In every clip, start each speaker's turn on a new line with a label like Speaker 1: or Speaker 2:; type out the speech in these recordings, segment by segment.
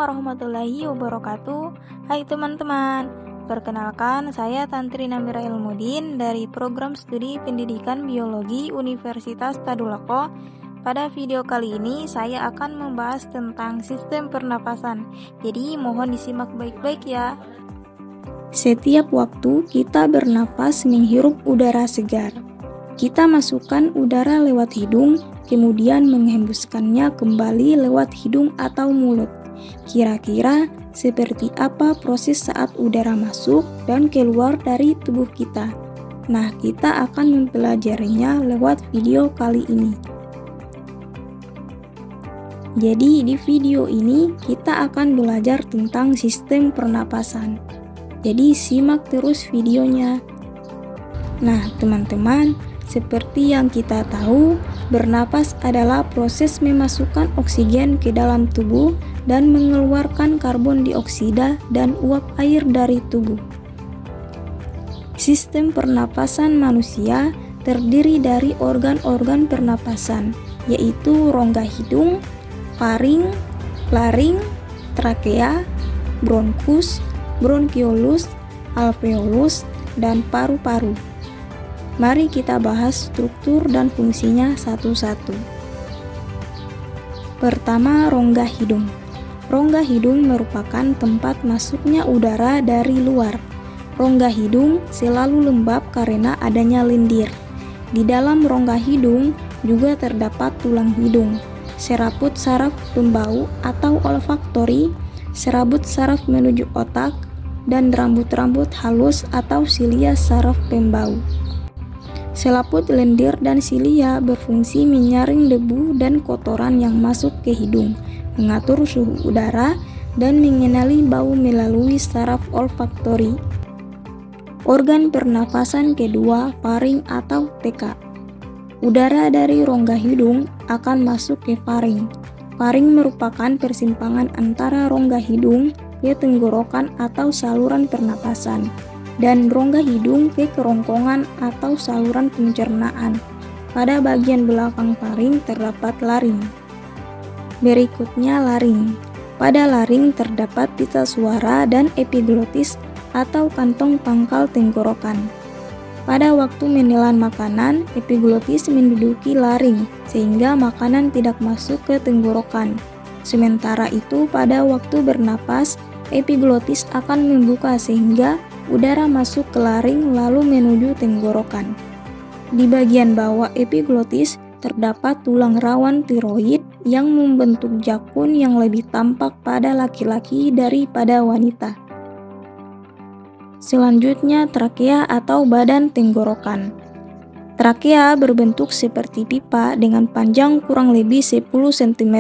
Speaker 1: warahmatullahi wabarakatuh. Hai teman-teman, perkenalkan saya Tantri Namira Ilmudin dari Program Studi Pendidikan Biologi Universitas Tadulako. Pada video kali ini saya akan membahas tentang sistem pernapasan. Jadi mohon disimak baik-baik ya. Setiap waktu kita bernapas menghirup udara segar. Kita masukkan udara lewat hidung, kemudian menghembuskannya kembali lewat hidung atau mulut. Kira-kira seperti apa proses saat udara masuk dan keluar dari tubuh kita? Nah, kita akan mempelajarinya lewat video kali ini. Jadi di video ini kita akan belajar tentang sistem pernapasan. Jadi simak terus videonya. Nah, teman-teman, seperti yang kita tahu, bernapas adalah proses memasukkan oksigen ke dalam tubuh dan mengeluarkan karbon dioksida dan uap air dari tubuh. Sistem pernapasan manusia terdiri dari organ-organ pernapasan, yaitu rongga hidung, faring, laring, trakea, bronkus, bronkiolus, alveolus, dan paru-paru. Mari kita bahas struktur dan fungsinya satu-satu. Pertama, rongga hidung. Rongga hidung merupakan tempat masuknya udara dari luar. Rongga hidung selalu lembab karena adanya lendir. Di dalam rongga hidung juga terdapat tulang hidung, serabut saraf pembau atau olfaktori, serabut saraf menuju otak, dan rambut-rambut halus atau silia saraf pembau. Selaput lendir dan silia berfungsi menyaring debu dan kotoran yang masuk ke hidung, mengatur suhu udara, dan mengenali bau melalui saraf olfaktori. Organ pernapasan kedua, faring atau TK. Udara dari rongga hidung akan masuk ke faring. Faring merupakan persimpangan antara rongga hidung ke tenggorokan atau saluran pernapasan, dan rongga hidung ke kerongkongan atau saluran pencernaan. Pada bagian belakang faring terdapat laring. Berikutnya laring. Pada laring terdapat pita suara dan epiglotis atau kantong pangkal tenggorokan. Pada waktu menelan makanan, epiglotis menduduki laring sehingga makanan tidak masuk ke tenggorokan. Sementara itu pada waktu bernapas, epiglotis akan membuka sehingga udara masuk ke laring lalu menuju tenggorokan. Di bagian bawah epiglotis terdapat tulang rawan tiroid yang membentuk jakun yang lebih tampak pada laki-laki daripada wanita. Selanjutnya trakea atau badan tenggorokan. Trakea berbentuk seperti pipa dengan panjang kurang lebih 10 cm.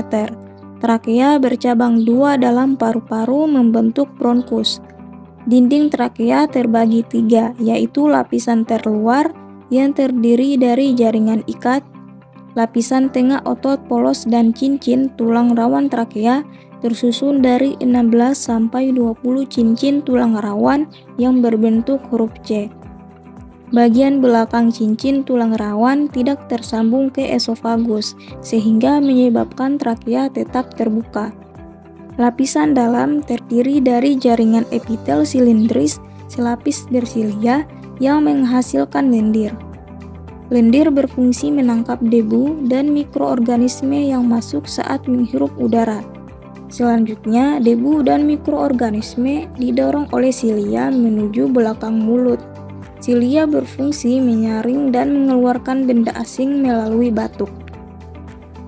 Speaker 1: Trakea bercabang dua dalam paru-paru membentuk bronkus. Dinding trakea terbagi tiga, yaitu lapisan terluar yang terdiri dari jaringan ikat, lapisan tengah otot polos dan cincin tulang rawan trakea tersusun dari 16 sampai 20 cincin tulang rawan yang berbentuk huruf C. Bagian belakang cincin tulang rawan tidak tersambung ke esofagus sehingga menyebabkan trakea tetap terbuka. Lapisan dalam terdiri dari jaringan epitel silindris selapis bersilia yang menghasilkan lendir. Lendir berfungsi menangkap debu dan mikroorganisme yang masuk saat menghirup udara. Selanjutnya, debu dan mikroorganisme didorong oleh silia menuju belakang mulut. Silia berfungsi menyaring dan mengeluarkan benda asing melalui batuk.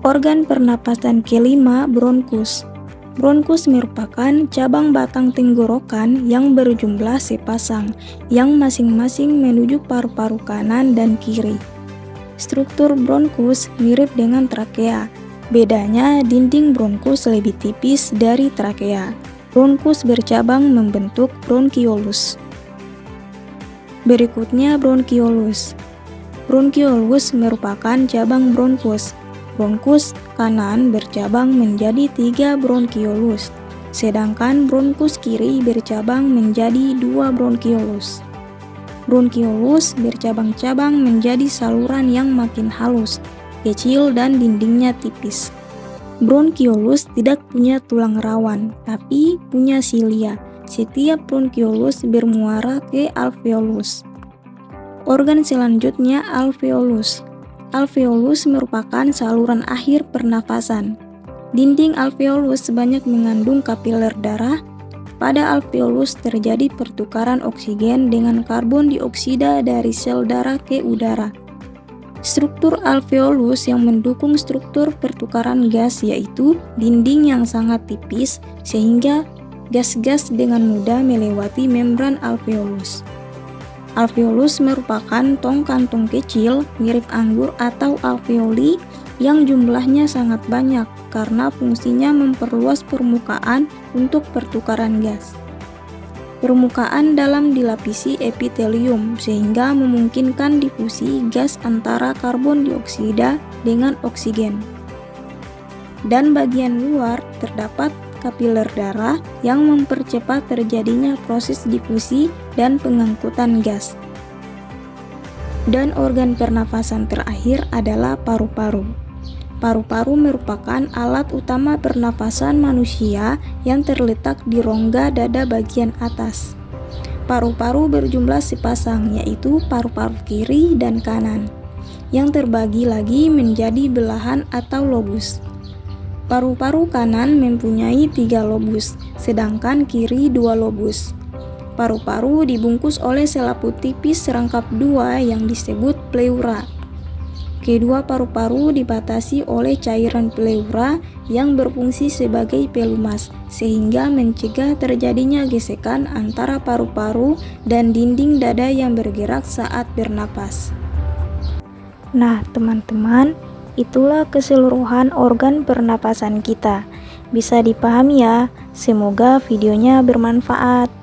Speaker 1: Organ pernapasan kelima, bronkus. Bronkus merupakan cabang batang tenggorokan yang berjumlah sepasang, yang masing-masing menuju paru-paru kanan dan kiri. Struktur bronkus mirip dengan trakea. Bedanya, dinding bronkus lebih tipis dari trakea. Bronkus bercabang membentuk bronkiolus. Berikutnya bronkiolus. Bronkiolus merupakan cabang bronkus. Bronkus kanan bercabang menjadi 3 bronkiolus, sedangkan bronkus kiri bercabang menjadi 2 bronkiolus. Bronkiolus bercabang-cabang menjadi saluran yang makin halus, kecil dan dindingnya tipis. Bronkiolus tidak punya tulang rawan, tapi punya silia. Setiap bronkiolus bermuara ke alveolus. Organ selanjutnya alveolus. Alveolus merupakan saluran akhir pernafasan. Dinding alveolus banyak mengandung kapiler darah. Pada alveolus terjadi pertukaran oksigen dengan karbon dioksida dari sel darah ke udara. Struktur alveolus yang mendukung struktur pertukaran gas yaitu dinding yang sangat tipis sehingga gas-gas dengan mudah melewati membran alveolus. Alveolus merupakan tong kantung kecil mirip anggur atau alveoli yang jumlahnya sangat banyak karena fungsinya memperluas permukaan untuk pertukaran gas. Permukaan dalam dilapisi epitelium sehingga memungkinkan difusi gas antara karbon dioksida dengan oksigen. Dan bagian luar terdapat kapiler darah yang mempercepat terjadinya proses difusi dan pengangkutan gas. Dan organ pernafasan terakhir adalah paru-paru. Paru-paru merupakan alat utama pernafasan manusia yang terletak di rongga dada bagian atas. Paru-paru berjumlah sepasang, yaitu paru-paru kiri dan kanan, yang terbagi lagi menjadi belahan atau lobus. Paru-paru kanan mempunyai 3 lobus, sedangkan kiri 2 lobus. Paru-paru dibungkus oleh selaput tipis serangkap 2 yang disebut pleura. Kedua paru-paru dibatasi oleh cairan pleura yang berfungsi sebagai pelumas, sehingga mencegah terjadinya gesekan antara paru-paru dan dinding dada yang bergerak saat bernapas. Nah, teman-teman, itulah keseluruhan organ pernapasan kita. Bisa dipahami ya? Semoga videonya bermanfaat.